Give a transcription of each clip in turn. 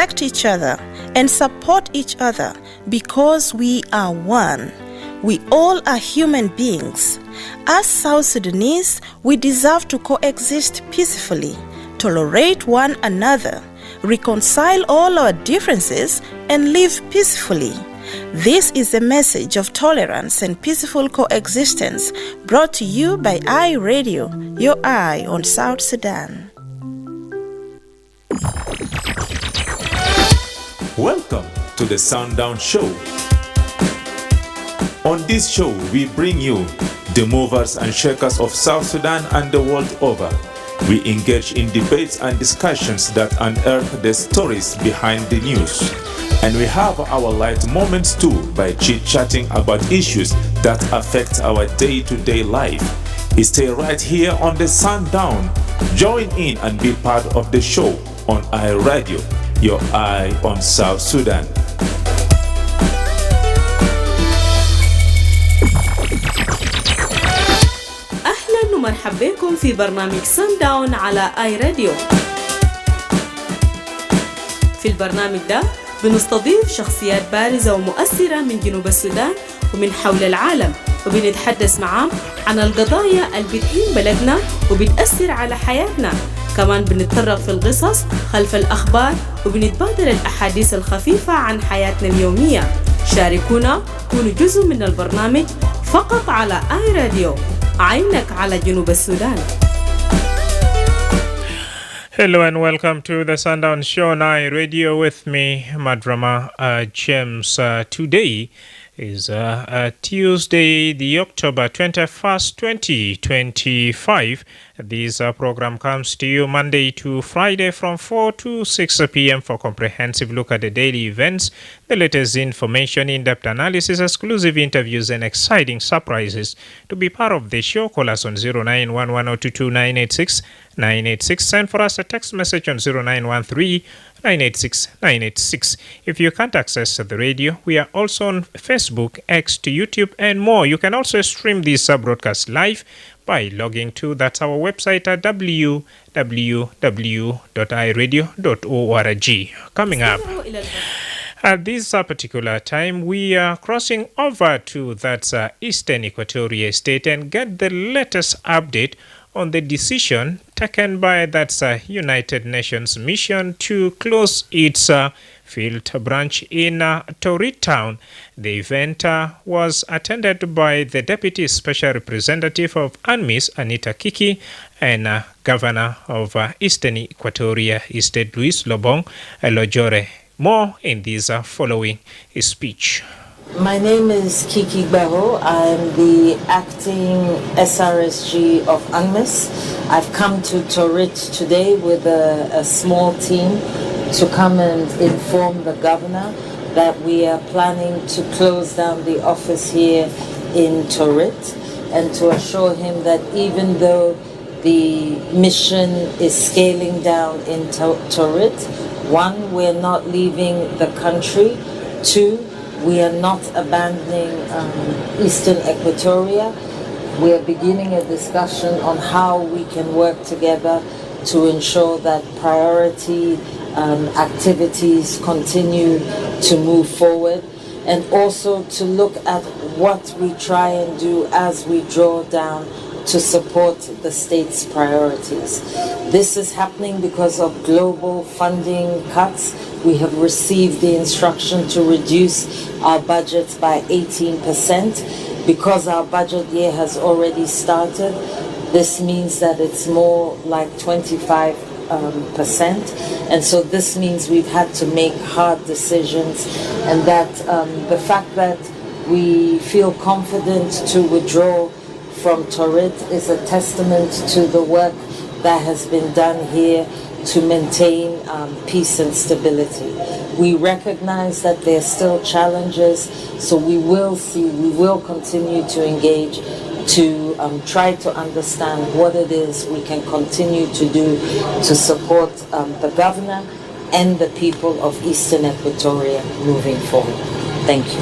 respect each other and support each other because we are one. We all are human beings. As South Sudanese, we deserve to coexist peacefully, tolerate one another, reconcile all our differences, and live peacefully. This is a message of tolerance and peaceful coexistence brought to you by iRadio, your eye on South Sudan. Welcome to the Sundown Show. On this show, we bring you the movers and shakers of South Sudan and the world over. We engage in debates and discussions that unearth the stories behind the news. And we have our light moments too by chit-chatting about issues that affect our day-to-day life. Stay right here on the Sundown. Join in and be part of the show on iRadio, your eye on South Sudan. أهلا ومرحبا بكم في برنامج سانداون على آي راديو. في البرنامج ده بنستضيف شخصيات بارزة ومؤثرة من جنوب السودان ومن حول العالم، وبنتحدث معهم عن القضايا اللي بتهم بلدنا وبتأثر على حياتنا. كمان بنتطرق في القصص خلف الأخبار وبنتبادل الأحاديث الخفيفة عن حياتنا اليومية. شاركونا، كونوا جزء من البرنامج فقط على آي راديو، عينك على جنوب السودان. Hello and welcome to the Sundown Show on iRadio with me, Madrama James. Today is Tuesday, the October 21st, 2025. This program comes to you Monday to Friday from 4 to 6 p.m. for comprehensive look at the daily events, the latest information, in-depth analysis, exclusive interviews, and exciting surprises. To be part of the show, call us on 0911-022-986. Send for us a text message on 0913-986-986. If you can't access the radio, we are also on Facebook, X to YouTube, and more. You can also stream this broadcast live by logging to that's our website at www.iradio.org. Coming up at this particular time, we are crossing over to that's Eastern Equatoria State and get the latest update on the decision taken by that's United Nations mission to close its field branch in Torit Town. The event was attended by the Deputy Special Representative of UNMISS, Anita Kiki, and Governor of Eastern Equatoria State, Louis Lobong Lojore. More in this following speech. My name is Kiki Beho. I'm the acting SRSG of UNMISS. I've come to Torit today with a small team to come and inform the governor that we are planning to close down the office here in Torit and to assure him that even though the mission is scaling down in Torit, one, we're not leaving the country. Two, we are not abandoning Eastern Equatoria. We are beginning a discussion on how we can work together to ensure that priority activities continue to move forward, and also to look at what we try and do as we draw down to support the state's priorities. This is happening because of global funding cuts. We have received the instruction to reduce our budgets by 18%. Because our budget year has already started, this means that it's more like 25%. And so this means we've had to make hard decisions, and that the fact that we feel confident to withdraw from Torit is a testament to the work that has been done here to maintain peace and stability. We recognize that there are still challenges, so we will continue to engage to try to understand what it is we can continue to do to support the governor and the people of Eastern Equatoria moving forward. Thank you.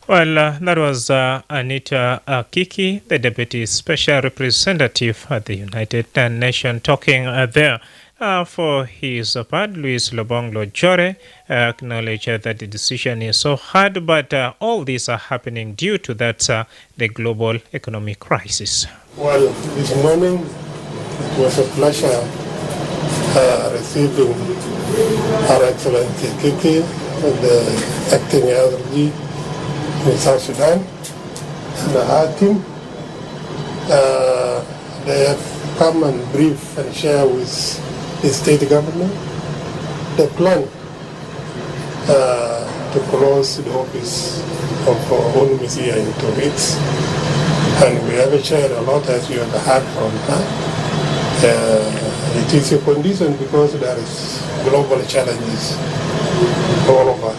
Well, that was Anita Kiki, the Deputy Special Representative at the United Nations, talking there. For his part, Luis Lobonglo Jore acknowledged that the decision is so hard, but all these are happening due to that the global economic crisis. Well, this morning it was a pleasure receiving Her Excellency Kiki, the acting LG in South Sudan, and her team. They have come and brief and share with the state government the plan to close the office of UNMIS here in 2 weeks. And we have shared a lot, as you have heard from her. It is a condition because there is global challenges all over.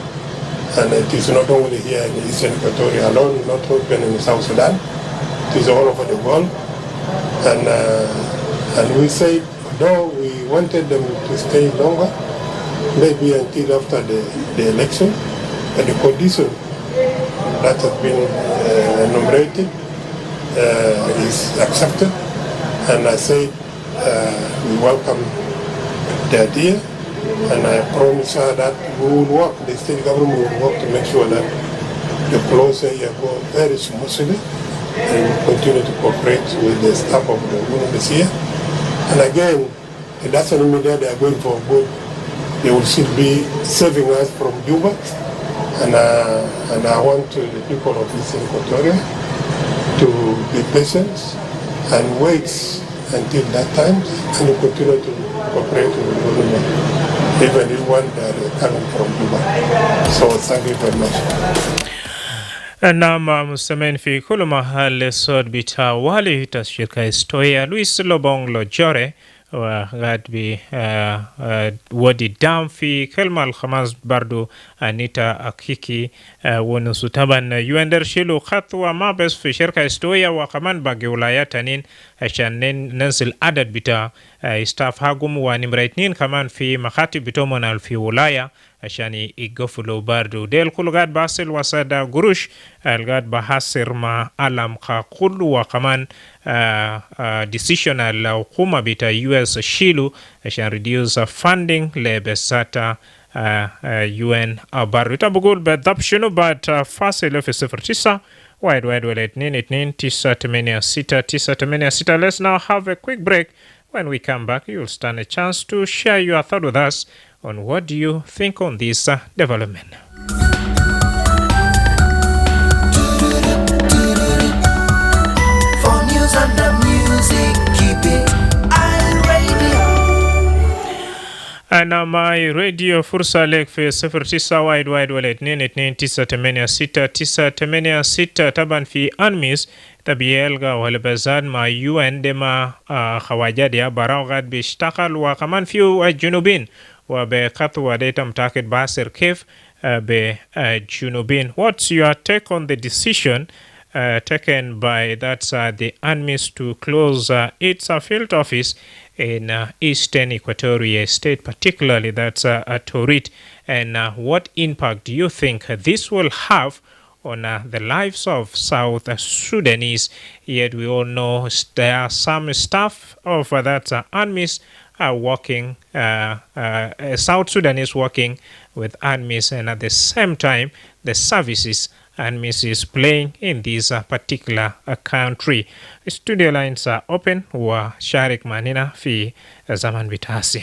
And it is not only here in Eastern Equatoria alone, not even in South Sudan. It is all over the world. And we say, though we wanted them to stay longer, maybe until after the election, but the condition that has been enumerated is accepted. And I say we welcome the idea, and I promise her that we will work, the state government will work to make sure that the closure here go very smoothly, and will continue to cooperate with the staff of the UNMIS here. And again, it doesn't mean that they are going for good. They will still be saving us from Juba. And I want the people of Eastern Equatoria to be patient and wait until that time, and to continue to cooperate with the government, even if one that are coming from Juba. So thank you very much. Naam, mustamain fi kulu mahali sod bita wali tashirika historia Luis Lobonglo Jore وغاد بي ودي دام في كلمة الخماس برضو أنيتا أكيكي ونسو طبعا يوندر شيلو خطوة ما بس في شركة استوية وكمان باقي ولايات تانين عشان ننزل عدد بتاع استاف هاقوم ونمريتنين كمان في مخاطب بتومنا في ولاية عشان يقفلوا باردو ديل كل غاد باسل وسادا قروش الغاد بحاسر مع ألم كل وكمان decision الحكومة بتاع US شيلو عشان reduce funding لبساتا UN باردو تابقول بالضبط شنو بعد فاصل في 09 وايد ولا 2 9 8 6 9 8 6. Let's now have a quick break. When we come back, you'll stand a chance to share your thought with us on what do you think on this development. For news and the music, keep it iRadio. أنا معي راديو فرصة لك في 09 وايد ولا 2 9 8 6 9 8 6. طبعا في أنميس تبيلغا والبزاد مع UN دما خواجات يا براغات بيشتغل وكمان فيو الجنوبين وبخطوة ديتا متاكد باسر كيف بجنوبين. What's your take on the decision taken by the UNMISS to close its field office in Eastern Equatoria State, particularly that's Torit, and what impact do you think this will have on the lives of South Sudanese? Yet we all know there are some staff of that UNMISS working, South Sudanese working with UNMISS, and at the same time the services UNMISS is playing in this particular country. Studio lines are open. Wa Sharik Manina fi Zaman Bitasi.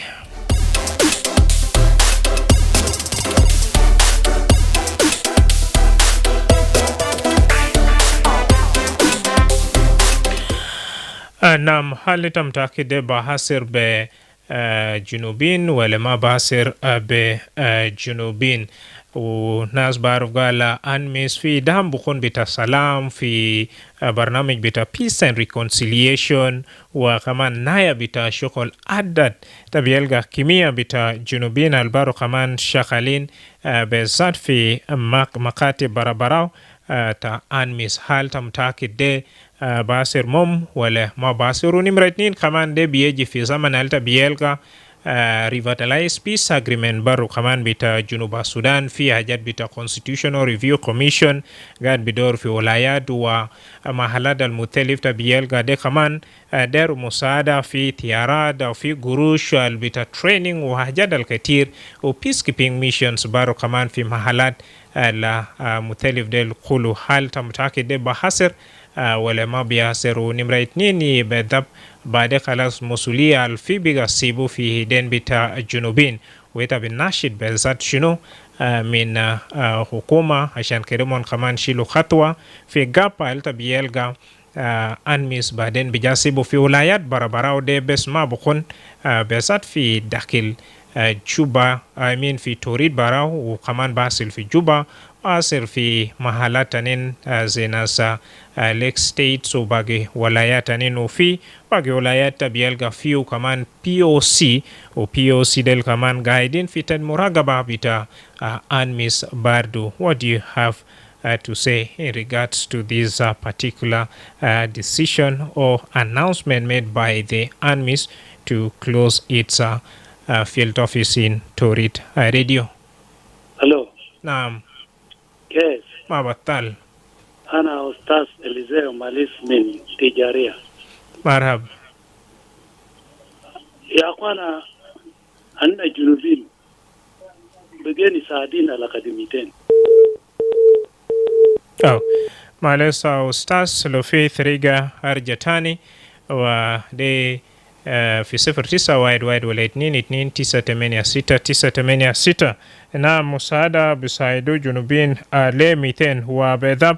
Nam halita mtakide bahasir be junubin wala ma bahasir be junubin وناس بعرف قال أنميس في دهم بكون بتا سلام في برنامج بتا peace and reconciliation وكمان نايا بتا شغل عدد تبيلغا كمية بتا جنوبين البارو كمان شغالين بذات في مكاتب برابراو تا أنميس حال تمتاكد دي باسر موم ولا ما باسرو نمرتنين كمان دي بيجي في زمن التا بيلغا revitalize peace agreement baru kaman bita Junuba Sudan fi hajat bita Constitutional Review Commission gad bidor fi wilayat wa mahalat al-mutalif tabiyel gade kaman der musada fi tiarad au fi gurush al bita training wa hajat al-katir و peacekeeping missions baru kaman fi mahalat la mutalif del kulu hal tamtakid de bahasir wala ma biyasiru nimra itnini bedab baada خلاص مسؤولية الفي بيغا سيبو في هيدين بتاع الجنوبين ويتا بناشد بذات شنو من حكومة عشان كريمون كمان شيلو خطوة في غابا التا بيلغا أنميس بعدين بيجاسيبو في ولايات برابراو دي بس ما بكون بذات في داخل جوبا في توريد براو وكمان باسل في جوبا باسل في محلات تانين زي ناسا Lake State so bagi walayat aninu fi bagi walayat tabielga fiu kaman POC o POC del kaman guiding fitan muragaba bita Anmis Bardu. What do you have to say in regards to this particular decision or announcement made by the Anmis to close its field office in Torit Radio? Hello. Naam. Yes. Ma batal. أنا أستاذ إليزيو ماليس من تجارية. مرحب. يا أخوانا أنا جنوبين بقيني ساعدين على قدمتين. معلش أستاذ لو في طريقة أرجع تاني ودي في 09 ولا 2 986 na مساعدة بساعدو جنوبين ليه 200 هو بذب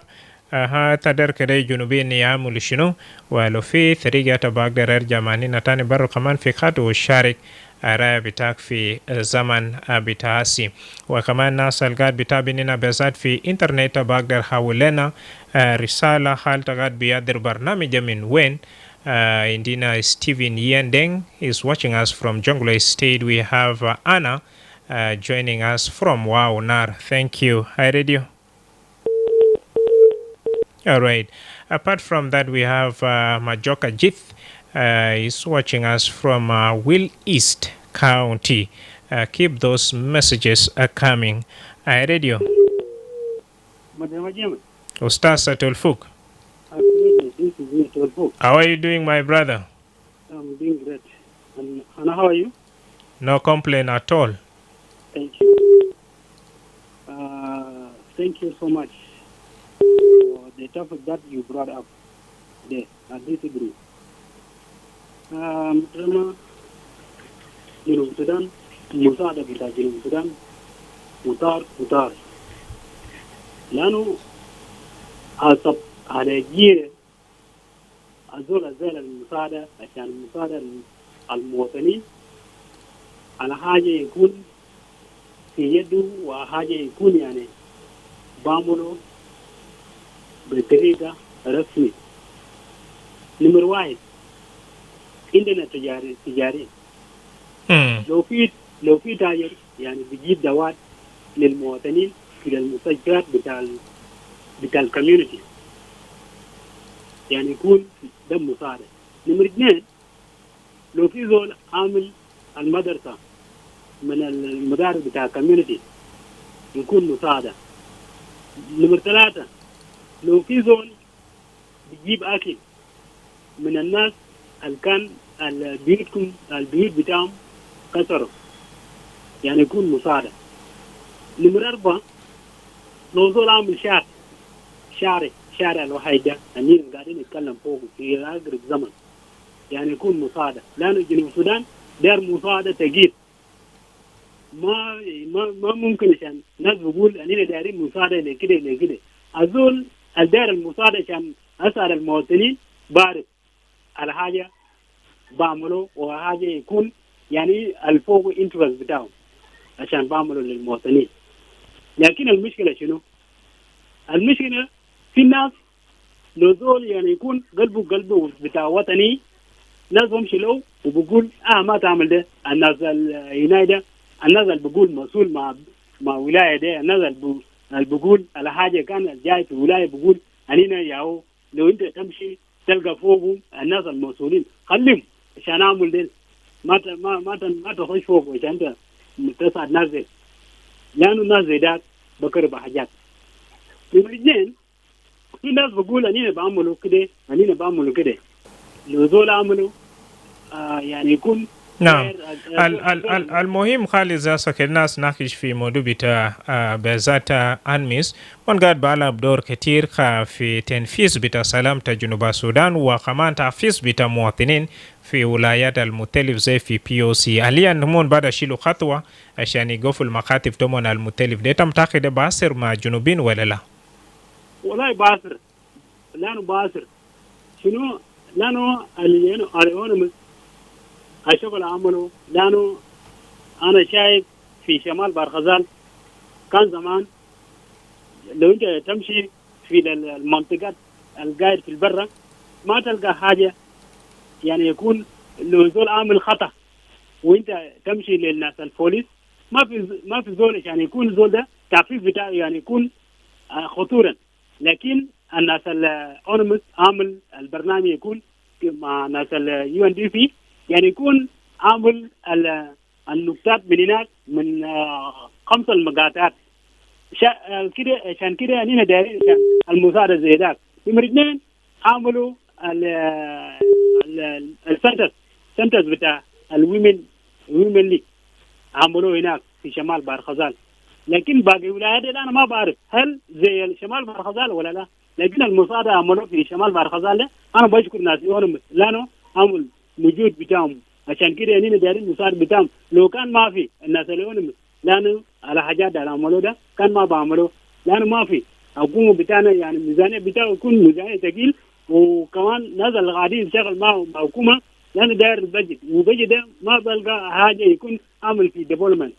تقدر كده جنوبين يعمل شنو ولو في طريقة تبقدر جماني نتاني برو كمان في خط وشارك رأي بتاعك في زمن بتاعسي وكمان ناس القاد بتابيننا بذات في انترنت تبقدر حاولنا رسالة حال تقاد بيادر برنامج من وين Indina Stephen Yendeng is watching us from Jonglei State. We have Anna joining us from Waunar. Thank you. Hi, Radio. All right. Apart from that, we have Majoka Jith is watching us from Will East County. Keep those messages coming. Hi, Radio. Ustaz Atulfuk. How are you doing, my brother? I'm doing great. And how are you? No complaint at all. Thank you. Thank you so much for the topic that you brought up there. I disagree. Madrama, Sudan, مساعدة بتاع جنوب السودان مطار لأنه حسب على جيل أزول المساعدة عشان المساعدة المواطنين على حاجة يكون في يده وحاجة يكون يعني بعمله بطريقة رسمي. نمر واحد عندنا تجاري لو في تاجر يعني بيجيب دوات للمواطنين في المستشفيات بتاع الكوميونتي يعني يكون ده مساعدة. نمر اثنين لو في زول عامل المدرسة من المدارس بتاع الكوميونتي يكون مساعدة. نمر ثلاثة لو في زول بيجيب أكل من الناس اللي كان البيوت بتاعهم كسروا يعني يكون مساعدة. نمر أربعة لو زول عامل شارع الوحيد ده النيل قاعدين نتكلم فوق في آخر الزمن يعني يكون مساعدة. لأنه جنوب السودان دار مساعدة تجيب ما ممكن عشان ناس بقول أننا دارين مساعدة لكده أزول الدار المساعدة عشان أسأل المواطنين بعرف على حاجة بعمله وحاجة يكون يعني الفوق انترس بتاعهم عشان بعمله للمواطنين. لكن المشكلة شنو؟ المشكلة في الناس لو زول يعني يكون قلبه بتاع وطني ناس بمشي له وبقول ما تعمل ده. الناس هنا ده الناس اللي بقول مسؤول مع ولاية ده الناس اللي بقول على حاجة كان جاي في ولاية بقول أنينا ياهو لو أنت تمشي تلقى فوقه الناس المسؤولين خليهم عشان أعمل ده. ما تخش فوق عشان تساعد ناس زي، لانه الناس زي ده بقرب حاجات. نمرة 2 في ناس بقول اني بعملوا كده اني بعملوا كده، لو زول عملوا يعني يكون نعم. المهم خالد زاسك الناس ناقش في موضوع بتاع بذات أنميس من قاعد بلعب دور كتير في تنفيذ بتاع سلامة جنوب السودان وكمان تحفيز بتاع مواطنين في ولايات المختلف زي في POC. حاليا هم بعد يشيلوا خطوة عشان يقفوا المكاتب تمون المختلف ده. تم تاخد باسر مع جنوبين ولا لا؟ والله باسر لانه باسر شنو لانه اللي الشغل عمله، لانه انا شايف في شمال بارغزال كان زمان لو انت تمشي في المنطقات القاعد في البرة ما تلقى حاجة يعني يكون لو زول عامل خطأ وانت تمشي للناس البوليس ما في زول يعني يكون الزول ده تعفيف بتاعه يعني يكون خطورا. لكن الناس الأونمس عامل البرنامج يكون مع ناس UNDP يعني يكون عامل النقطات من هناك من 5 المقاطعات كده عشان كده يعني دايرين المساعدة زي ذاك. نمرة 2 عملوا السنترز بتاع الويمن ليج عملوه هناك في شمال بارغزال. لكن باقي ولايات انا ما بعرف هل زي شمال بارغزال ولا لا، لكن المساعدة عملوه في شمال بارغزال ده انا بشكر ناس يونم لانه عمل موجود بتاعهم. عشان كده يعني دايرين مساعدة بتاعهم. لو كان ما في الناس اللي يونم لانه على حاجات اللي عملوه ده كان ما بعملوه، لانه ما في حكومة بتاعنا يعني الميزانية بتاعه يكون ميزانية ثقيل، وكمان ناس اللي قاعدين يشتغل مع حكومة لانه داير البجت وبجت ده ما بلقى حاجة يكون عمل في ديفلوبمنت.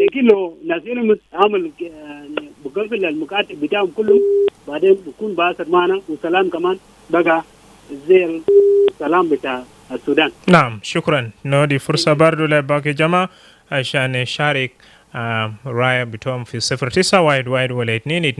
لكن لو ناس يونم عمل يعني بقفل المكاتب بتاعهم كلهم بعدين بكون باسر معنا وسلام كمان بقى زي السلام بتاع السودان. نعم شكرا. نودي فرصة برضو لباقي جماعة عشان نشارك راية بتوعهم في 09 واحد ولا 2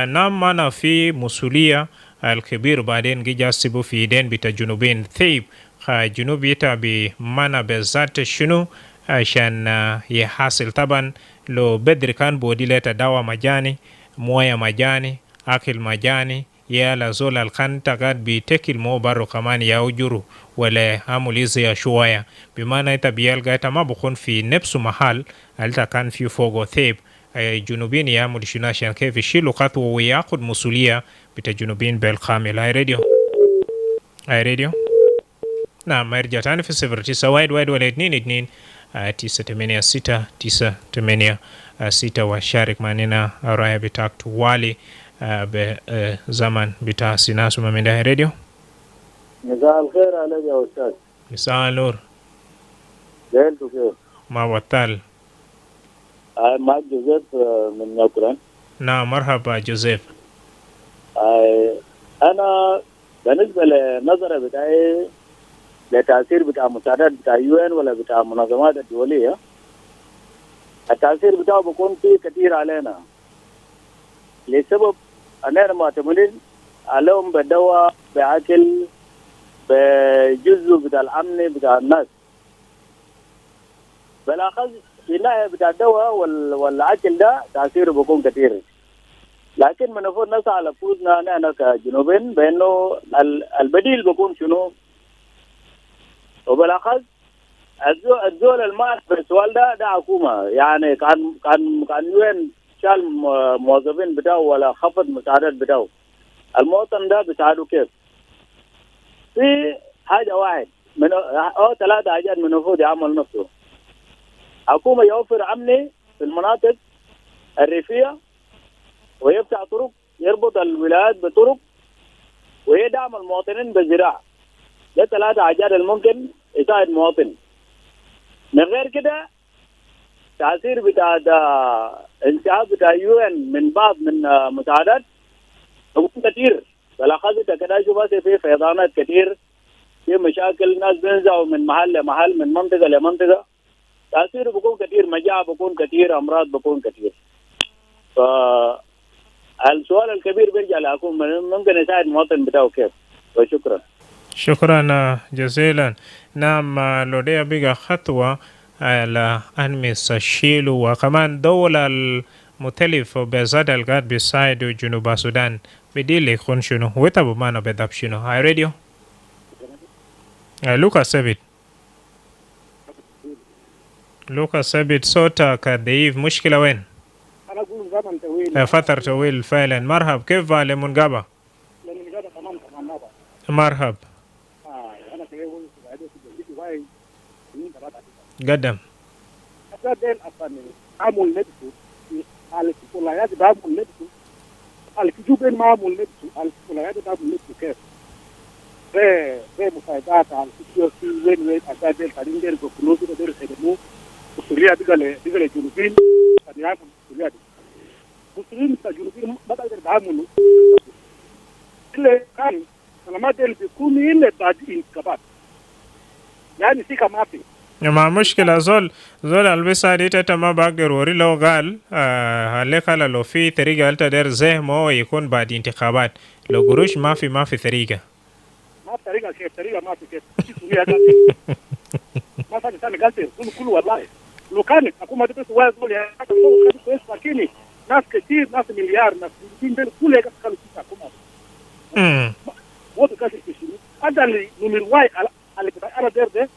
نعم معنا في مسؤولية الكبير بعدين جي سيبو في دين بتا جنوبين ثيب جنوب يتا بمعنى بذات شنو عشان يحاصل. طبعا لو بدري كان بودي لتا دواء مجاني موية مجاني أكل مجاني يا زول الخان تقاد بيتكل مو بارو كمان ياوجرو ولا عموليزي شوية بمعنى يتبيالغا ما بكون في نفس محل هل كان في فوقو ثيب جنوبين يعمل شنو عشان كيف يشيلوا خطوة وياخد مسؤولية بتا جنوبين بالكامل. هاي راديو نعم يرجع تاني في 09 واحد ولا 2 986 وشارك معنا راية بتاعك توالي بزمن بتاع سيناسو من ده راديو. مساء الخير عليك يا أستاذ. مساء النور. ليلته كيف؟ ما وطال. معك جوزيف من يوكران. نعم مرحبا جوزيف. أنا بالنسبة لنظرة بتاعي لتأثير بتاع مساعدات بتاع UN ولا بتاع منظمات الدولية، التأثير بتاعه بيكون فيه كثير علينا لسبب أننا معتمدين عليهم بدواء بأكل بجزء بتاع الأمن بتاع الناس، بالأخص في الناحية بتاع الدواء والأكل ده تأثيره بيكون كثير. لكن من المفروض نسعى لفوزنا نحن كجنوبين بأنه البديل بيكون شنو، وبالأخص الزول المال بالسؤال ده حكومة يعني كان وين شال موظفين بتاعه ولا خفض مساعدات بتاعه، المواطن ده بيساعده كيف؟ في حاجة واحد من أو 3 حاجات من المفروض يعمل نفسه. حكومة يوفر أمني في المناطق الريفية ويفتح طرق يربط الولايات بطرق ويدعم المواطنين بالزراعة. ده 3 حاجات الممكن يساعد المواطن. من غير كده تأثير بتاع انسحاب بتاع UN من بعض من مساعدات بيكون كثير، بالأخص كده شوف في فيضانات كثير، في مشاكل، ناس بينزعوا من محل لمحل من منطقة لمنطقة، تأثيره بيكون كثير، مجاعة بيكون كثير، أمراض بيكون كثير. فالسؤال الكبير بيرجع لأكون ممكن يساعد المواطن بتاعه كيف؟ وشكرا. شكرا جزيلا. نعم، لدي بقى خطوة على أنمس الشيلو، وكمان دولة المختلفة بزاد الغاد بسايد جنوب السودان بدي لي يكون شنو ويتابو مانا بداب شنو. هاي راديو لوكا سبيت صوتك ضعيف. مشكلة وين؟ أنا أقول زمن طويل. فترة طويل فعلا. مرحب، كيف لمنقبة؟ تمام مابا. مرحب. أنا تقول بعدين في واي قدم. أساسا أصلا عامل نفسه على الولايات بعمل نفسه على الجوبين ما عامل نفسه على الولايات بعمل نفسه كيف؟ مساعدات على السياسي وين أساسا كارين دير بفلوس ودير خدمه وسوريا بيجا الجنوبين كان يعمل سوريا مسلمين الجنوبين ما بقدر يتعاملوا إلا كان لما دير بيكونوا إلا بعدين كبار يعني سيكا ما في. ما مشكلة زول البسا دي تتا ما بقدر وري لو قال هلك لو في طريقة ألتا دير زي ما يكون بعد انتخابات لو قروش ما في طريقة. ما في طريقة كيف طريقة ما في كيف ما في ثاني قالت كل والله لو كانت أكون ما تبص واحد يقول يا كويس لكن ناس كثير ناس مليار ناس كل هيك كانوا أكون هو بكاش يشيل هذا اللي نمر واي على أنا دير ده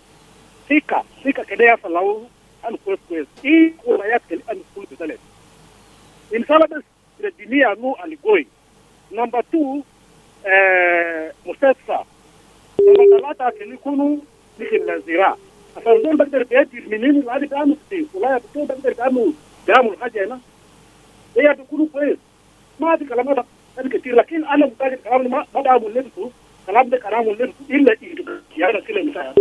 سيكا كده يا فلاو أنا كويس إيه ولايات كده أنا كل بتلات إن شاء الله بس الدنيا نو اللي جوي. نمبر 2 مستشفى. نمبر 3 كده يكونوا لكن الزراعة. فالزول بقدر بيدي منين اللي عادي بيعمل كتير ولا بقدر بيعمل حاجة هنا هي بيكونوا كويس ما في كلامات كتير. لكن أنا متاكد كلام ما بعمل نفسه كلام ده كلام نفسه إلا يعني كده مثال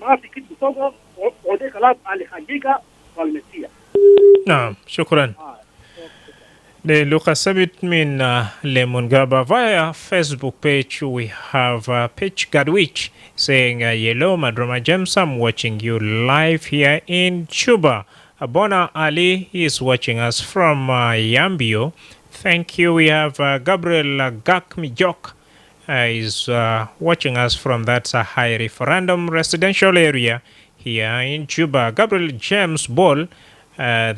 ما في كده بصوغة وده كلام على حقيقة والمسيح. نعم شكرا. Lucas Sabit min Lemongaba via Facebook page. We have Pitch Gadwich saying, "Hello, Madrama James. I'm watching you live here in Chuba." Abona Ali is watching us from Yambio. Thank you. We have Gabriel Gakmijok is watching us from that high referendum residential area here in Juba. Gabriel James Ball.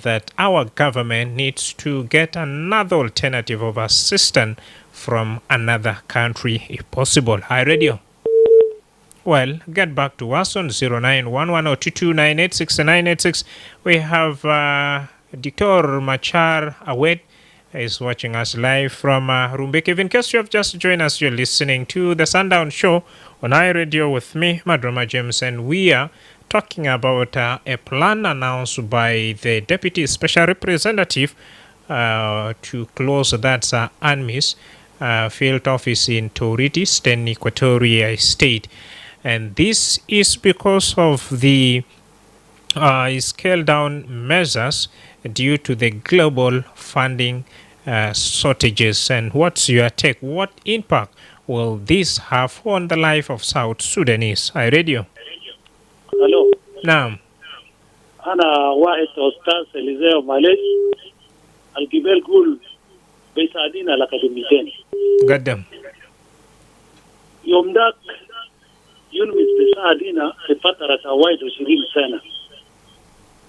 That our government needs to get another alternative of assistance from another country if possible. Hi, radio. Well, get back to us on 0911-022986986. We have Dr. Machar Awed is watching us live from Rumbek. In case you have just joined us, you're listening to the Sundown Show on iRadio with me, Madrama James, and we are talking about a plan announced by the Deputy Special Representative to close that UNMISS field office in Torit, Eastern Equatoria State. And this is because of the scale-down measures due to the global funding shortages. And what's your take? What impact will this have on the life of South Sudanese? I read you. Hello. نعم. أنا واحد أستاذ إليزيو معلش الجبال قول بيساعدين على أكاديميتين. قدم. يوم داك يونس بيساعدينا في فترة 21 سنة.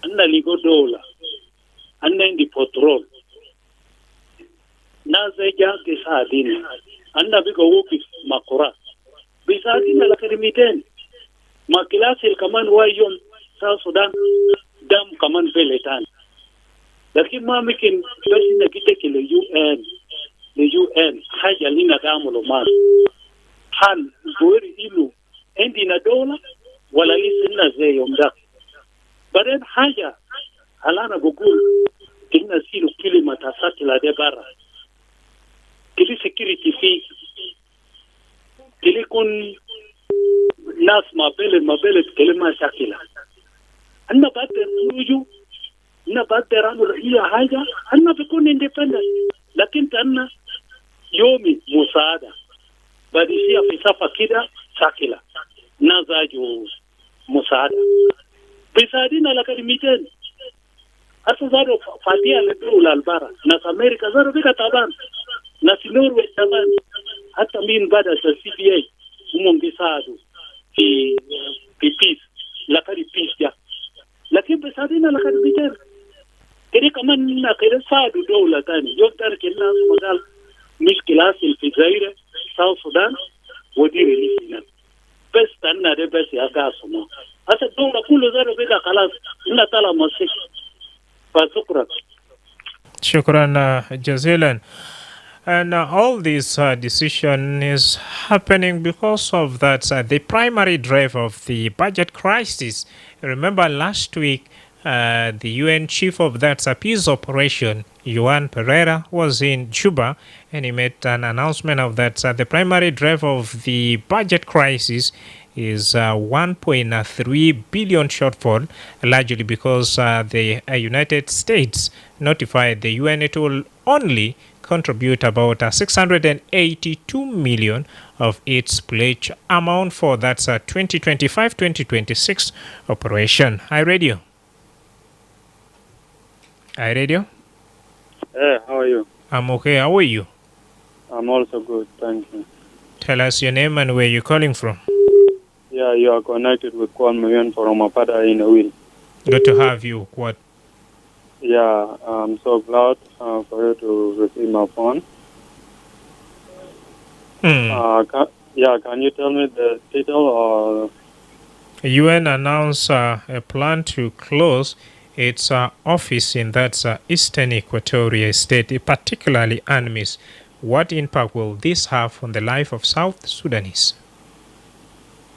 أنا ليجو دولة. أنا عندي بترول. ناس جاك بيساعدينا. أنا بيجو وقف مقرات. بيساعدينا على أكاديميتين. ما كلاسي كمان وايوم ساوث السودان دام كمان بلتان لكن ما ممكن بس نجيتك لليو ان حاجه لنا تعملوا ما هل غير انه عندنا دوله ولا لسنا زي يوم ده بعدين حاجه هل انا بقول كنا سيلو كلمه تساتلا دي برا كلي سكيورتي في كلي يكون ناس ما بلد كلمة شاكلة أنا بقدر نوجو أنا بقدر أعمل أي حاجة أنا بكون independent لكن أنا يومي مساعدة بديشيا في صفة كده شاكلة نازاجو مساعدة بيساعدين على كلمتين أصلا زارو فاتيا لدولة البارة ناس أمريكا زارو بيكا طبعا ناس نرويج طبعا حتى مين بدأ الCPA هم بيساعدوا في بيس لكن بيس ده لكن بيساعدين لكن بيجر كده كمان كده ساعدوا دولة تاني يقدر كنا مجال مشكلة في الجزائر ساوث السودان ودي ريليسنا بس تنا ده بس يا كاسمه هذا الدولة كله زي بيجا خلاص إن طلع مسك فشكرا شكرا جزيلا. And all this decision is happening because of that the primary drive of the budget crisis. Remember last week, the UN chief of that peace operation, Juan Pereira, was in Juba, and he made an announcement of that the primary drive of the budget crisis is 1.3 billion shortfall, largely because the United States notified the UN it will only contribute about 682 million of its pledge amount for that 2025-2026 operation. Hi Radio. Hey, how are you? I'm okay. How are you? I'm also good, thank you. Tell us your name and where you're calling from. Yeah, you are connected with Kwan Nguyen from Mapada in a wheel. Good to have you, Kwat. Yeah, I'm so glad for you to receive my phone. Can you tell me the title or... UN announced a plan to close its office in that eastern Equatorial state, particularly UNMISS. What impact will this have on the life of South Sudanese?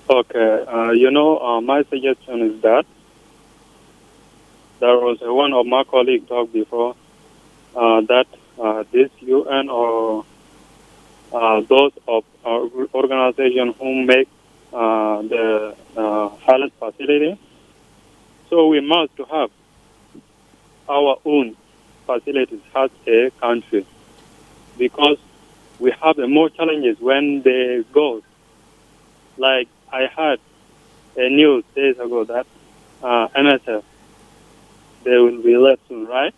Okay, my suggestion is that there was one of my colleagues talked before that this UN or those of organizations who make the health facility, so we must have our own facilities as a country because we have more challenges when they go. Like I heard a news days ago that MSF, they will be left soon, right?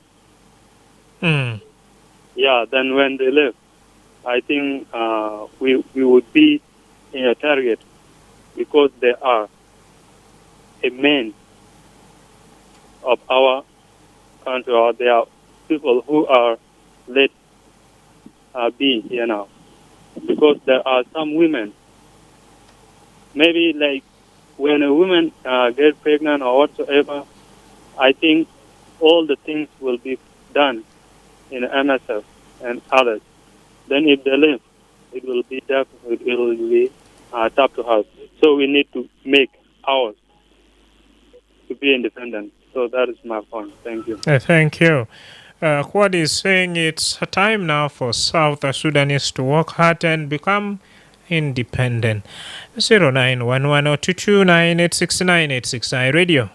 Yeah, then when they left, I think we would be in a target because they are a main of our country, or they are people who are let be here now. Because there are some women, maybe like when a woman gets pregnant or whatsoever, I think all the things will be done in MSF and others. Then if they leave, it will be tough to us. So we need to make ours to be independent. So that is my point. Thank you. Thank you. What is saying it's a time now for South Sudanese to work hard and become independent. 09110229869869 Radio.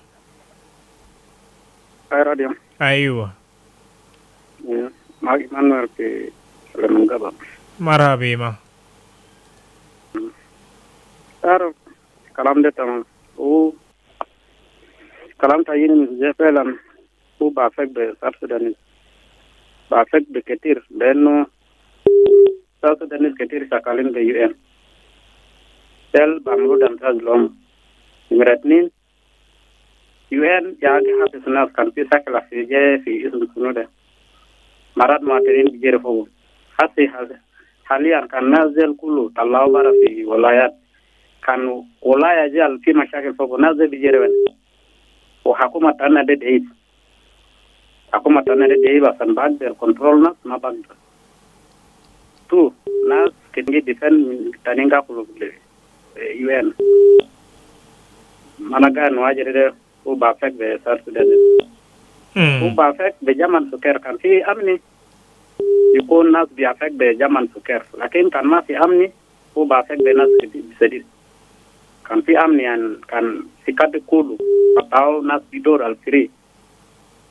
Hi Radio. Aywa. Yeah. Magi Manuel ke Lemgaba. Marhabima. Taro kalam de tamam. O kalam tayin jepelan u ba fek be South Sudanese. Ba fek be ketir benno South Sudanese ketir sakalin be UN. Tel bamru dan tazlom. Imratnin UN yagi habisna kan fi sakala fi je fi isul kunuda. Marat materin bijere fogo. Hasi halian kan nazel kulu talaw bara fi walayat kan walaya jal fi mashakil fogo nazel bijere wen. O hakuma tanna de deit. Hakuma tanna de deit basan bag der control nas na bag. Tu nas kengi defend taninga kulu UN. Managan wajere de u ba fek be South Sudan. U ba fek be jaman suker kan fi amni. Yukun nas bi afek be jaman suker. Lakin kan ma fi amni u ba fek be nas sedis. Kan fi amni an kan sikate kudu atau nas bidor al free.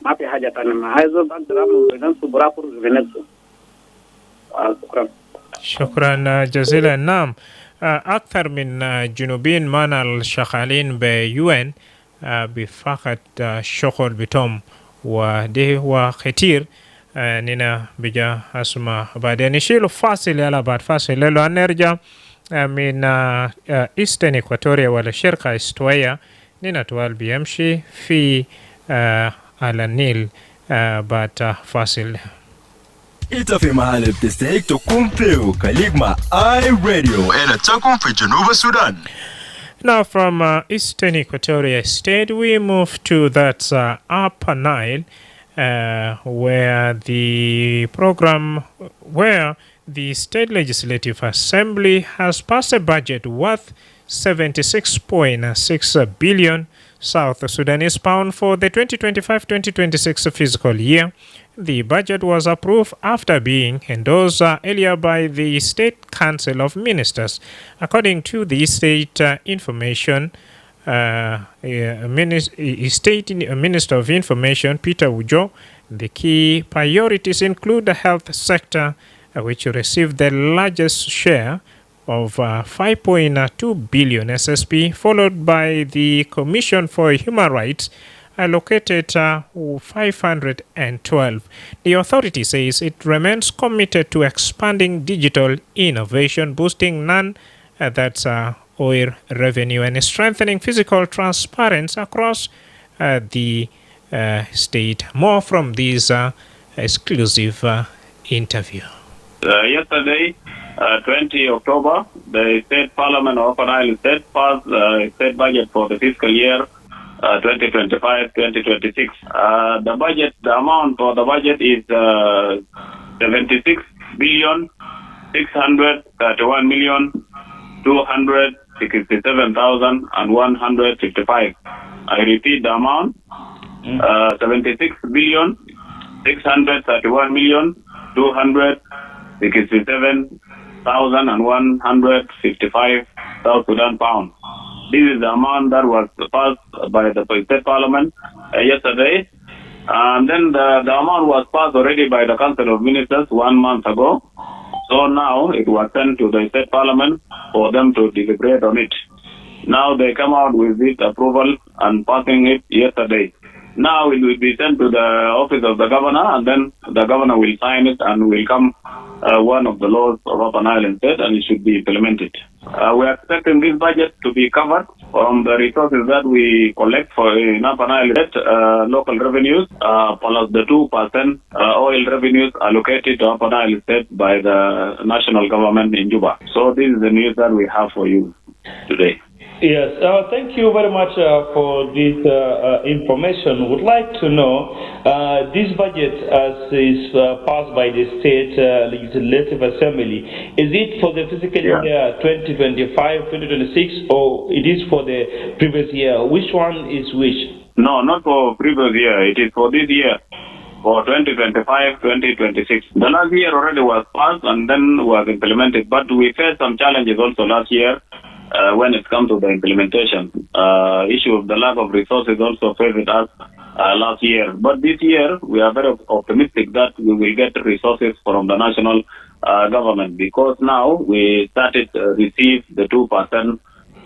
Ma fi hajatan ma aizo bag dramu benan subra pur venezu. شكرا جزيلا. نعم أكثر من جنوبين من الشغالين بيون بفقط شغل بتوم وده وكثير نينا بجا أسمع بعدين نشيل فاصل يلا بعد فاصل لو نرجع من Eastern Equatoria ولا شرق استوية نيناتوال بيمشي في على النيل بعد فاصل. انت في محل بتستحق تكون فيه خليك مع اي راديو انا تكون في جنوب السودان. Now from Eastern Equatoria State we move to that Upper Nile where the State Legislative Assembly has passed a budget worth 76.6 billion South Sudanese pound for the 2025-2026 fiscal year. The budget was approved after being endorsed earlier by the State Council of Ministers. According to the State Information State Minister of Information, Peter Ujo, the key priorities include the health sector, which received the largest share of 5.2 billion SSP, followed by the Commission for Human Rights, allocated 512. The authority says it remains committed to expanding digital innovation, boosting that's oil revenue, and strengthening fiscal transparency across the state. More from this exclusive interview. Yesterday, 20 October, the State Parliament of Upper Nile State passed state budget for the fiscal year 2025-2026. The amount for the budget is 76 billion 631 million 267,155. I repeat the amount: 76 billion 631 million 267,155 South Sudan pounds. This is the amount that was passed by the State Parliament yesterday. And then the amount was passed already by the Council of Ministers 1 month ago. So now it was sent to the State Parliament for them to deliberate on it. Now they come out with this approval and passing it yesterday. Now it will be sent to the office of the governor, and then the governor will sign it and will come one of the laws of Upper Nile State, and it should be implemented. We are expecting this budget to be covered from the resources that we collect for in Upper Nile State, local revenues, plus the 2% oil revenues allocated to Upper Nile State by the national government in Juba. So this is the news that we have for you today. Yes, thank you very much for this information. Would like to know this budget as is passed by the State Legislative Assembly. Is it for the fiscal year 2025-2026 or it is for the previous year? Which one is which? No, not for previous year. It is for this year. For 2025-2026. The last year already was passed and then was implemented, but we faced some challenges also last year. When it comes to the implementation, issue of the lack of resources also faced us last year. But this year, we are very optimistic that we will get resources from the national government, because now we started to receive the 2%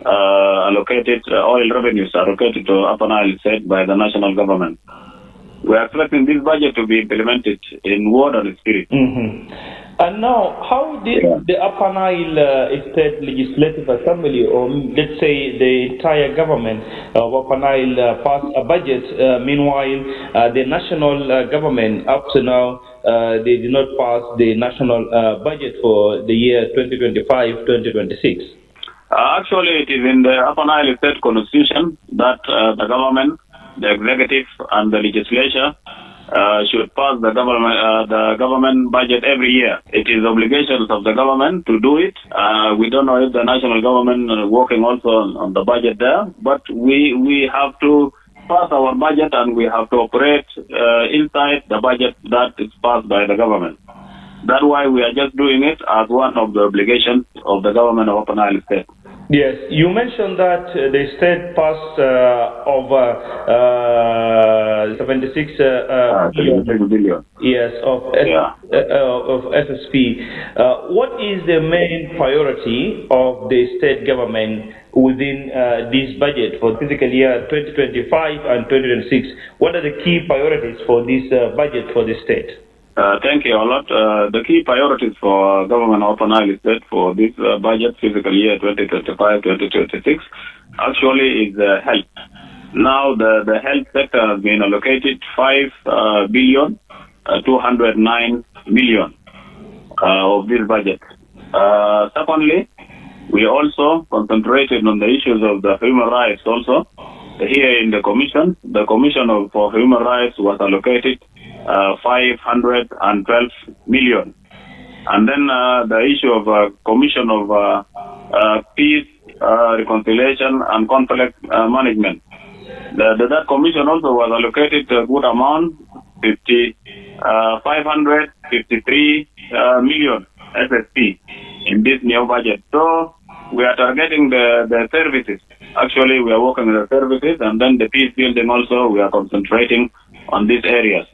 allocated oil revenues allocated to Upper Nile State by the national government. We are expecting this budget to be implemented in word and spirit. Mm-hmm. And now, how did the Upper Nile State Legislative Assembly, or let's say the entire government of Upper Nile, pass a budget? Meanwhile, the national government, up to now, they did not pass the national budget for the year 2025-2026. Actually, it is in the Upper Nile State Constitution that the government, the executive, and the legislature should pass the government budget every year. It is obligations of the government to do it. We don't know if the national government is working also on the budget there, but we have to pass our budget and we have to operate inside the budget that is passed by the government. That's why we are just doing it as one of the obligations of the government of Upper Nile State. Yes, you mentioned that the state passed over 76 billion. Yes, of SSP. What is the main priority of the state government within this budget for fiscal year 2025 and 2026? What are the key priorities for this budget for the state? Thank you a lot. The key priorities for government of Upper Nile State for this budget fiscal year 2025-2026 actually is health. Now the health sector has been allocated 5,209 million of this budget. Secondly, we also concentrated on the issues of the human rights also. Here in the commission, for human rights was allocated 512 million. And then the issue of commission of peace, reconciliation and conflict management. That commission also was allocated a good amount, 553 million SSP in this new budget. So we are targeting the services. Actually, we are working with the services, and then the peace building also, we are concentrating on these areas.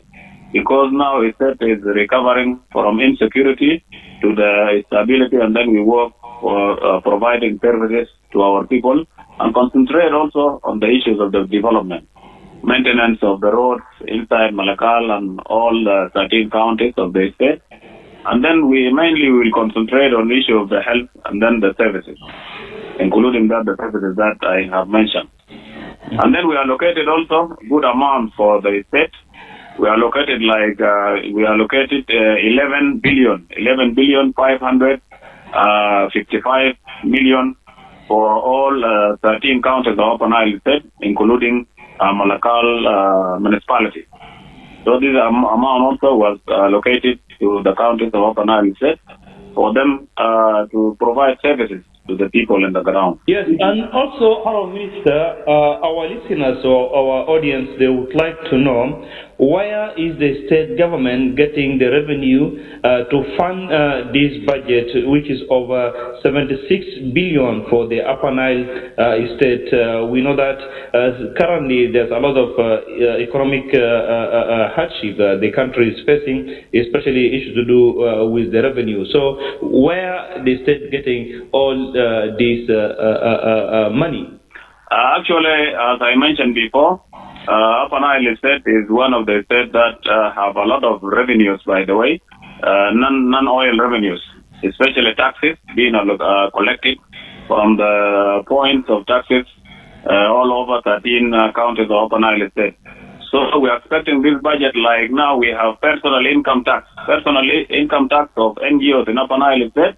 Because now it is recovering from insecurity to the stability, and then we work for providing services to our people and concentrate also on the issues of the development. Maintenance of the roads inside Malakal and all the 13 counties of the state. And then we mainly will concentrate on the issue of the health and then the services, including the services that I have mentioned. And then we allocated also good amount for the state. We allocated 11 billion 555 million for all 13 counties of Upper Nile State, including Malakal municipality. So this amount also was allocated to the counties of Upper Nile State for them to provide services to the people in the ground. Yes, and also, Honorable Minister, our listeners or our audience, they would like to know, where is the state government getting the revenue to fund this budget, which is over 76 billion for the Upper Nile state? We know that currently there's a lot of economic hardship the country is facing, especially issues to do with the revenue. So where the state getting all this money? Actually, as I mentioned before, Upper Nile State is one of the states that have a lot of revenues, by the way, non-oil revenues, especially taxes being collected from the points of taxes all over 13 counties of Upper Nile State. So we are expecting this budget, like now we have personal income tax of NGOs in Upper Nile State.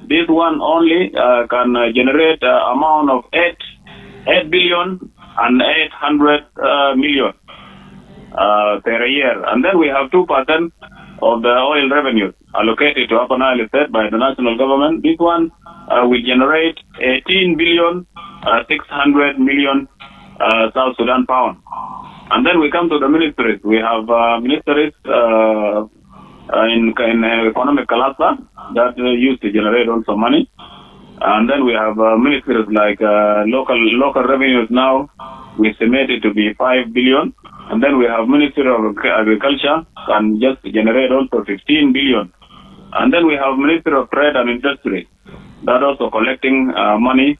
This one only can generate amount of 8 billion and 800 million per year. And then we have 2% of the oil revenues allocated to Upper Nile State by the national government. This one will generate 18 billion 600 million South Sudan pound. And then we come to the ministries. We have ministries in economic cluster that used to generate also money. And then we have ministries like local revenues now, we estimate it to be 5 billion. And then we have Ministry of Agriculture, can just generate also 15 billion. And then we have Ministry of Trade and Industry, that also collecting money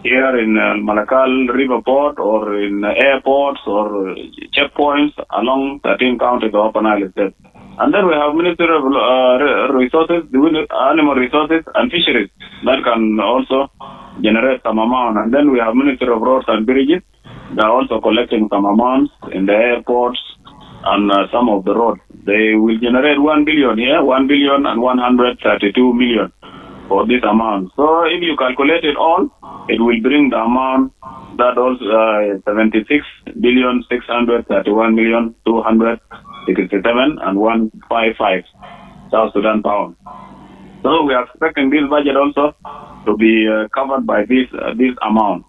here in Malakal River Port or in airports or checkpoints along 13 counties of Upper Nile State. And then we have Ministry of Resources, Animal Resources and Fisheries, that can also generate some amount. And then we have Ministry of Roads and Bridges, they are also collecting some amounts in the airports and some of the roads. They will generate 1 billion here, 1 billion and 132 million for this amount. So if you calculate it all, it will bring the amount that also 76 billion 631 million 267 and 155 South Sudan pound. So we are expecting this budget also to be covered by this amount.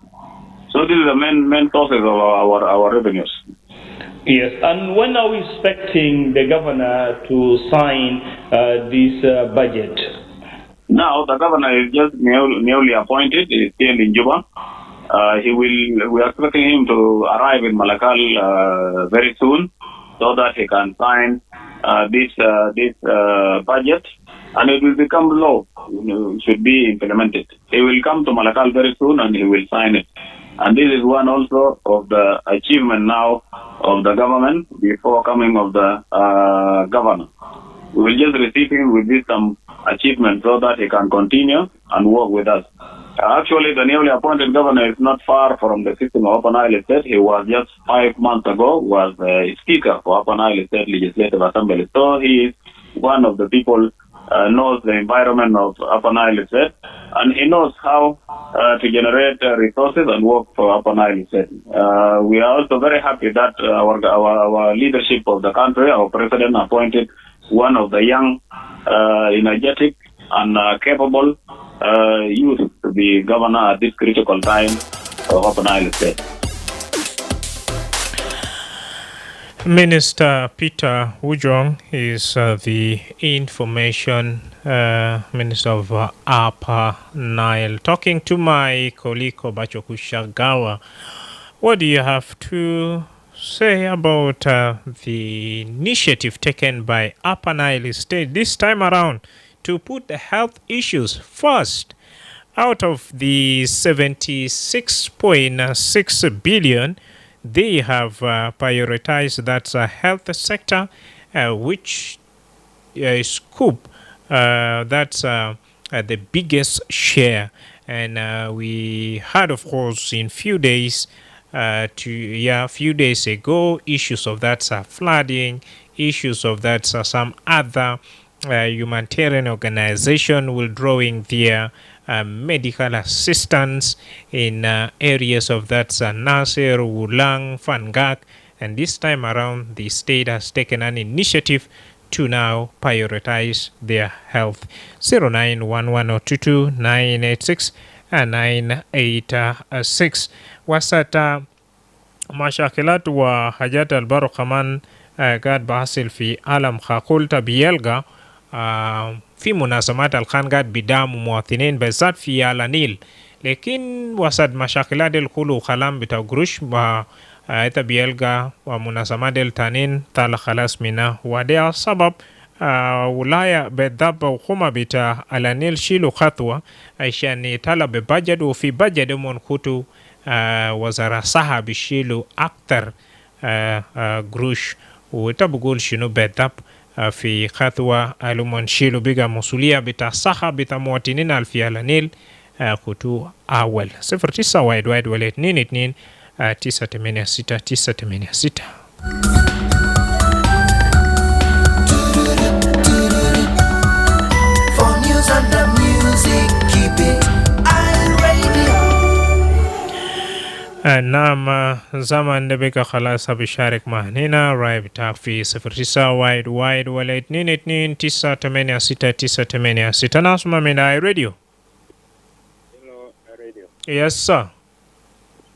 So this is the main sources of our revenues. Yes, and when are we expecting the governor to sign this budget? Now the governor is just newly appointed. He is still in Juba. We are expecting him to arrive in Malakal very soon, so that he can sign this budget, and it will become law. Should be implemented. He will come to Malakal very soon, and he will sign it. And this is one also of the achievement now of the government before coming of the governor. We will just receive him with this some achievement so that he can continue and work with us. Actually, the newly appointed governor is not far from the system of Upper Nile State. He was just 5 months ago was the speaker for Upper Nile State Legislative Assembly. So he is one of the people knows the environment of Upper Nile State, and he knows how to generate resources and work for Upper Nile State. We are also very happy that our leadership of the country, our president, appointed one of the young, energetic, and capable youth to be governor at this critical time of Upper Nile State. Minister Peter Wujong is the information minister of Upper Nile. Talking to my colleague Obacho Kushagawa, what do you have to say about the initiative taken by Upper Nile State this time around to put the health issues first? Out of the 76.6 billion, they have prioritized that health sector, which scoop that's the biggest share. And we had, of course, in few days few days ago, issues of that flooding, issues of that some other humanitarian organization withdrawing their medical assistance in areas of that Nasir, Wulang, Fangak, and this time around the state has taken an initiative to now prioritize their health. 0911-022-986 and 986. Wasata mashakilat wa hajat al-baro kaman قاعد بحصل في عالم خاقولتا بيلغا في مناسبات الخان قاعد بدعم مواطنين بالذات في النيل، لكن وسط مشاكلات ديل كله خلام بتاع قروش إتا بيلغا ومناسبات ديل تانين تالا خلاص منه، ودي السبب ولاية بالضبط وخوما بتاع النيل شيلو خطوة عشان يطلع ببجد، وفي بجد من كتو وزارة صحة بيشيلو أكتر قروش، وتبقول شنو بالضبط في خطوة المنشيلو بيغا مسؤولية بتاع صحة بتاع مواطنين الفي النيل كتو أول 09 وايد وايد ولا 22 986 986. For news and the music, keep it نعم زمن دبيك خلاص بشارك معنا راي بتاعك في 09 وايد وايد ولا 22 986 986. ناسمع من اي راديو. Hello, radio. Yes sir.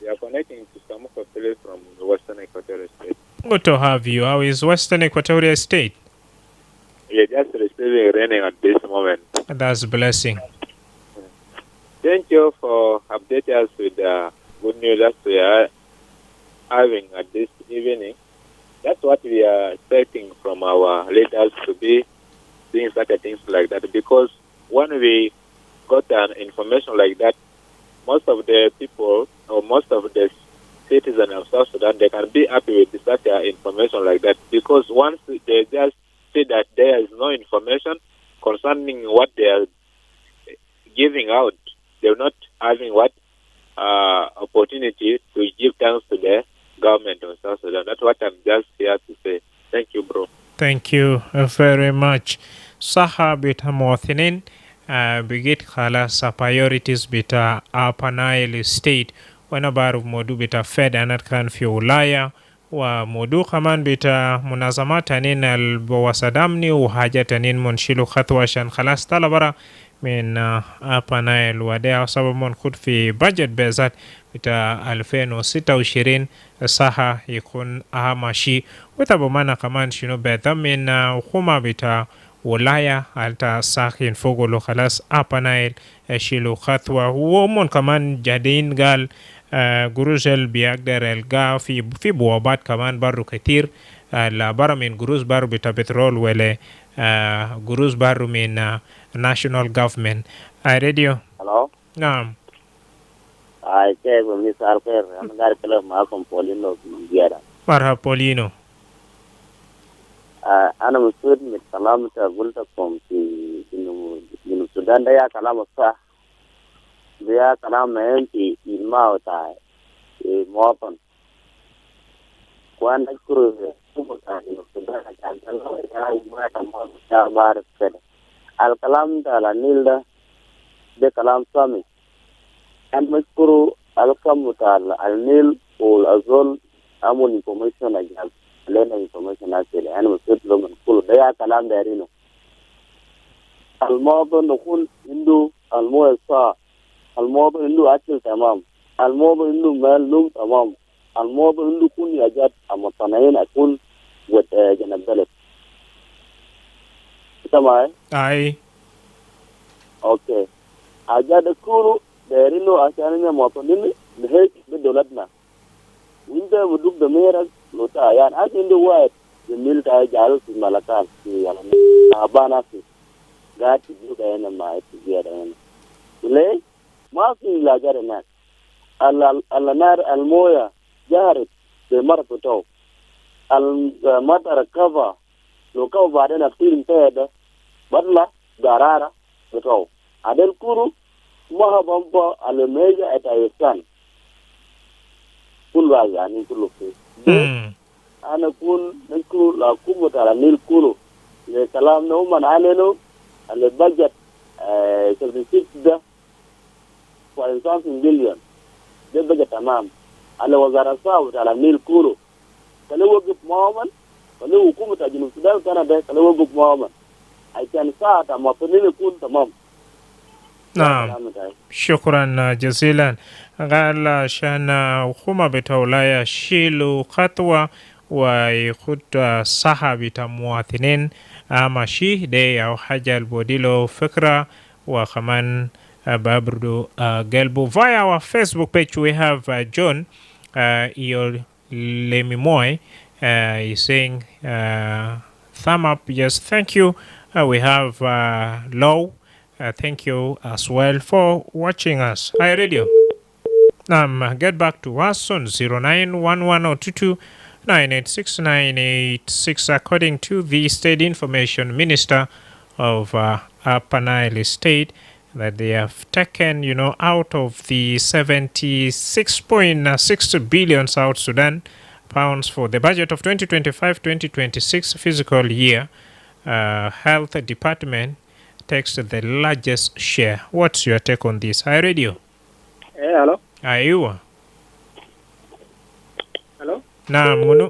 We are connecting to Samuka Pele from the Western Equatorial State. Good to have you. How is Western Equatorial State? Yeah, just receiving raining at this moment. That's a blessing. Thank you for updating us with the good news that we are having at this evening. That's what we are expecting from our leaders to be doing such things like that, because when we got an information like that, most of the people or most of the citizens of South Sudan, they can be happy with such information like that, because once they just see that there is no information concerning what they are giving out, they're not having what opportunity to give thanks to the government of South Sudan. That's what I'm just here to say. Thank you, bro. Thank you very much. Saha bita muwathinin bigit khalas priorities bita Upper Nile State wana baru modu bita Fed anat kan fi ulaya wa modu kaman bita munazamata nin al-bawasadamni wa hajata nin munshilu khatwa shan khalas talabara من Upper Nile ودي سبب منخود في بجت بذات بتاع 2026 صحة يكون أهم شيء، وتبمانا كمان شنو بذات من حكومة بتاع ولاية على ساخين فوق لو خلاص Upper Nile شيلو خطوة، ومن كمان جادين قال جروزل بيقدر القا في بوابات كمان برو كتير لا برا من جروز برو بتاع بترول ولا جروز برو من national government. Radio. Hello. Naam. Saya Miss Alker, I'm going to Polino. Marha Polino. أنا مسؤول من كلام قلتكم في جنوب السودان ده يا كلام صح ده كلام مهم في الماء وتاع المواطن وأنا أشكر جنوب السودان عشان ما بعرف كده الكلام ده على النيل ده كلام سامي أنا أشكر الكلام بتاع النيل والأزول أمون انفورميشن أجاب لنا انفورميشن أكيد أنا مسؤول له من كل ده يا كلام دارينه الموضوع نقول عنده الموضوع عنده أكل تمام الموضوع عنده مال نوم تمام الموضوع عنده كل يجات أما صنعين أكون وجنب بلد تمام أي أوكي أجاد كله دارينه عشان مواطنين بهيك بدولتنا وإنت بدوك دميرك لو يعني عنده واحد جميل تاجعله في ملكان في يعني أبانا في قاعد تجيب هنا ما تجيب هنا ليه ما في علاج هناك النار المويه جارت بمرة بتوع المطر كفا لو كفا بعدين أكتير انتهى بدلا قرارة بتوع عدل كورو ما بمبا الميجا اتايسان كل واحد يعني كله فيه أنا كون نقول لكم على النيل كله لكلام نوم عنه البجت 76 ده 45 مليون ده بجت تمام على وزارة الصحة على النيل كله كلو وقف معامل كلو حكومة جنوب السودان كان ده كلو وقف معامل عشان ساعة ما فنين يكون تمام. نعم شكرا جزيلا. قال شان حكومة بتولاية شيلوا خطوة ويخد صحة بتمواطنين ماشي دي أو حاجة البوديلو فكرة وكمان بابردو قلبو. Via our Facebook page we have John Lemimoy is saying thumb up, yes, thank you. We have Low, thank you as well for watching us. Hi Radio. Get back to us on 0911-022-986-986 according to the State Information Minister of Upper Nile State, that they have taken, out of the 76.6 billion South Sudan pounds for the budget of 2025-2026 fiscal year. Health Department takes the largest share. What's your take on this? Hi Radio. Hey, hello. Ayuwa. Hello. Naam, munu.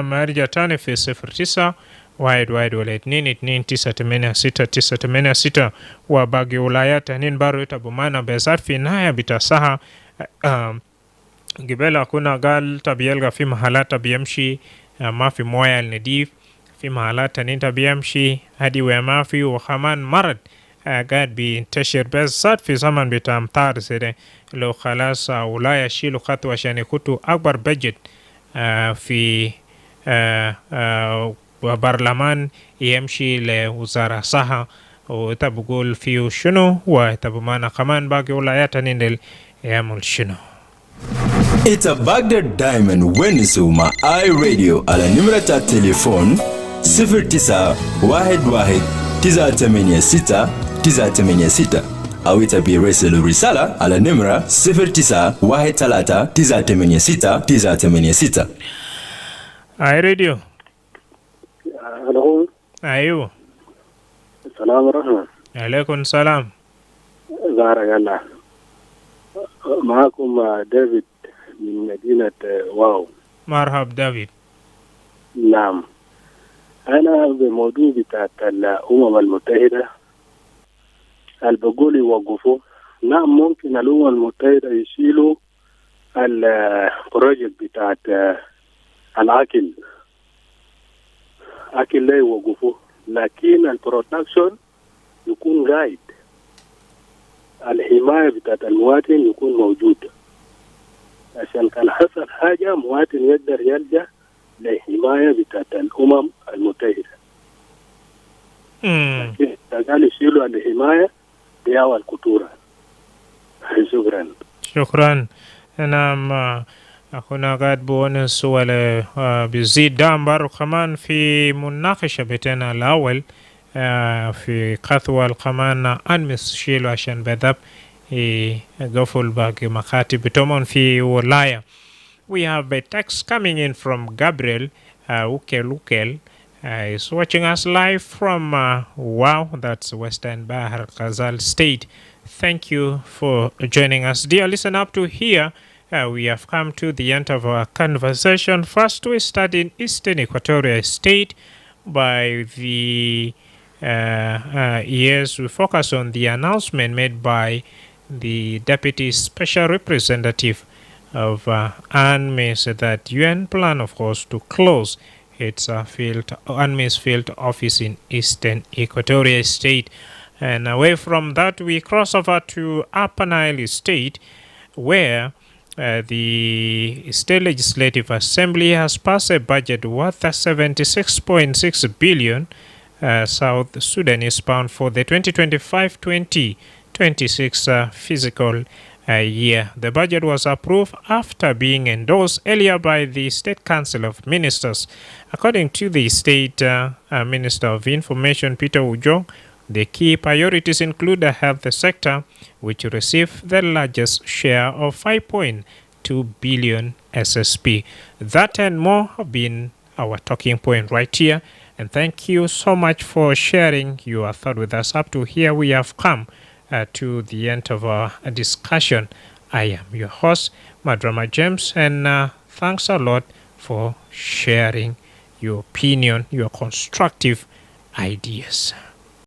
Marja tani fi 09 wide wale 229 wa bagi ulaya tanin baro itabumana bezat fi naya bitasaha gibela kuna gal tabiyelga fi mahalata biyamshi ma fi moya al-nadif في محلات تانية بيمشي هدي وما في وكمان مرض قاعد بينتشر بس في زمن بتاع أمطار زي لو خلاص ولا يشيلوا خطوة عشان يكتوا أكبر بجت في برلمان يمشي لوزارة صحة وتبقول فيه شنو وتبمانا كمان باقي ولايات تانية يعمل شنو. It's a Baghdad Diamond Wenisuma iRadio على نمرة التليفون 0911-986-986 أو يتبيرسل رسالة على نمرة 0913-986-986. iRadio. Hello. أيوه. السلام ورحمة. عليكم السلام. بارك الله. معكم ديفيد من مدينة واو. مرحب ديفيد. نعم. أنا بموضوع بتاعت الأمم المتحدة البقول يوقفوا. نعم ممكن الأمم المتحدة يشيلوا البروجكت بتاعت الأكل لا يوقفوا، لكن البرودكشن يكون قايد، الحماية بتاعت المواطن يكون موجود عشان كان حصل حاجة مواطن يقدر يلجأ لحماية بتاعت الأمم المتحدة. لكن قال يشيلوا الحماية دياو الكتورة. شكرا. شكرا. نعم هنا قاعد بونس ولا بيزيد دامبر وكمان في مناقشة بتاعنا الأول في قثوة كمان أنمس شيلو عشان بذب يقفل باقي مكاتب بتومون في ولاية. We have a text coming in from Gabriel Ukel. Is watching us live from Wow, that's Western Bahar Ghazal State. Thank you for joining us. Dear listen up to here, we have come to the end of our conversation. First, we studied Eastern Equatoria State. By the years, we focus on the announcement made by the Deputy Special Representative of UNMISS that UN plan, of course, to close its UNMISS field office in Eastern Equatoria State. And away from that, we cross over to Upper Nile State, where the State Legislative Assembly has passed a budget worth 76.6 billion South Sudanese pound for the 2025-2026 fiscal year. The budget was approved after being endorsed earlier by the State Council of Ministers. According to the State Minister of Information, Peter Ujong, the key priorities include the health sector, which received the largest share of 5.2 billion SSP. That and more have been our talking point right here. And thank you so much for sharing your thought with us. Up to here, we have come to the end of our discussion. I am your host, Madrama James, and thanks a lot for sharing your opinion, your constructive ideas.